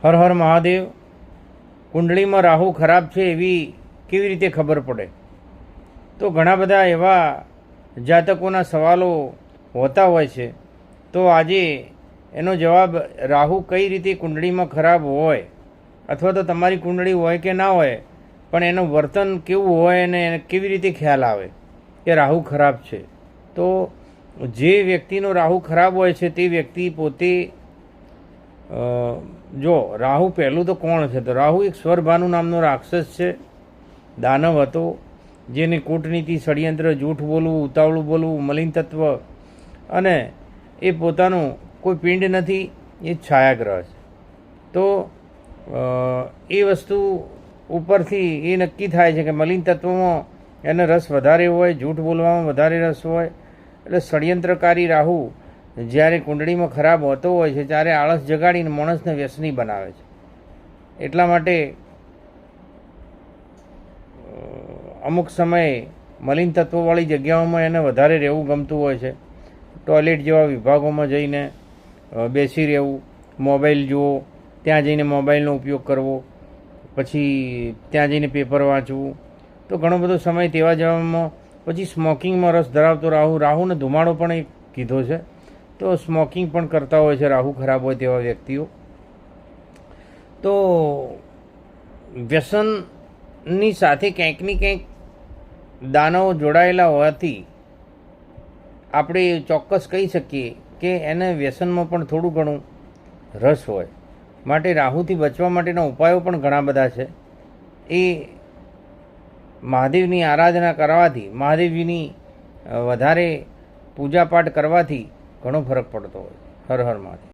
હર હર મહાદેવ. કુંડળીમાં રાહુ ખરાબ છે એવી કેવી રીતે ખબર પડે? તો ઘણા બધા એવા જાતકોના સવાલો હોતા હોય છે. તો આજે એનો જવાબ, રાહુ કઈ રીતે કુંડળીમાં ખરાબ હોય, અથવા તો તમારી કુંડળી હોય કે ના હોય, પણ એનું વર્તન કેવું હોય અને એને કેવી રીતે ખ્યાલ આવે કે રાહુ ખરાબ છે. તો જે વ્યક્તિનો રાહુ ખરાબ હોય છે તે વ્યક્તિ પોતે, જો રાહુ પહેલું તો કોણ છે? તો રાહુ એક સ્વરભાનુ નામનો રાક્ષસ છે, દાનવ હતો, જેને કૂટનીતિ, ષડયંત્ર, જૂઠ બોલવું, ઉતાવળું બોલવું, મલિન તત્વ, અને એ પોતાનું કોઈ પિંડ નથી, એ છાયાગ્રહ છે. તો એ વસ્તુ ઉપરથી એ નક્કી થાય છે કે મલિન તત્વમાં એને રસ વધારે હોય, જૂઠ બોલવામાં વધારે રસ હોય. એટલે ષડયંત્રકારી રાહુ જ્યારે કુંડળીમાં ખરાબ હોતો હોય છે ત્યારે આળસ જગાડીને માણસને વ્યસની બનાવે છે. એટલા માટે અમુક સમયે મલિન તત્વોવાળી જગ્યાઓમાં એને વધારે રહેવું ગમતું હોય છે. ટોયલેટ જેવા વિભાગોમાં જઈને બેસી રહેવું, મોબાઈલ જુઓ, ત્યાં જઈને મોબાઈલનો ઉપયોગ કરવો, પછી ત્યાં જઈને પેપર વાંચવું. તો ઘણો બધો સમય તેવા જવામાં. પછી સ્મોકિંગમાં રસ ધરાવતો રાહુને ધુમાડો પણ એક કીધો છે. તો સ્મોકિંગ પણ કરતા હોય છે રાહુ ખરાબ હોય તેવા વ્યક્તિઓ. તો વ્યસનની સાથે ક્યાંક ને ક્યાંક દાનવો જોડાયેલા હોવાથી આપણે ચોક્કસ કહી શકીએ કે એને વ્યસનમાં પણ થોડું ઘણું રસ હોય. માટે રાહુથી બચવા માટેના ઉપાયો પણ ઘણા બધા છે. એ મહાદેવની આરાધના કરવાથી, મહાદેવજીની વધારે પૂજાપાઠ કરવાથી ઘણો ફરક પડતો હોય. હર હર મહાદેવ.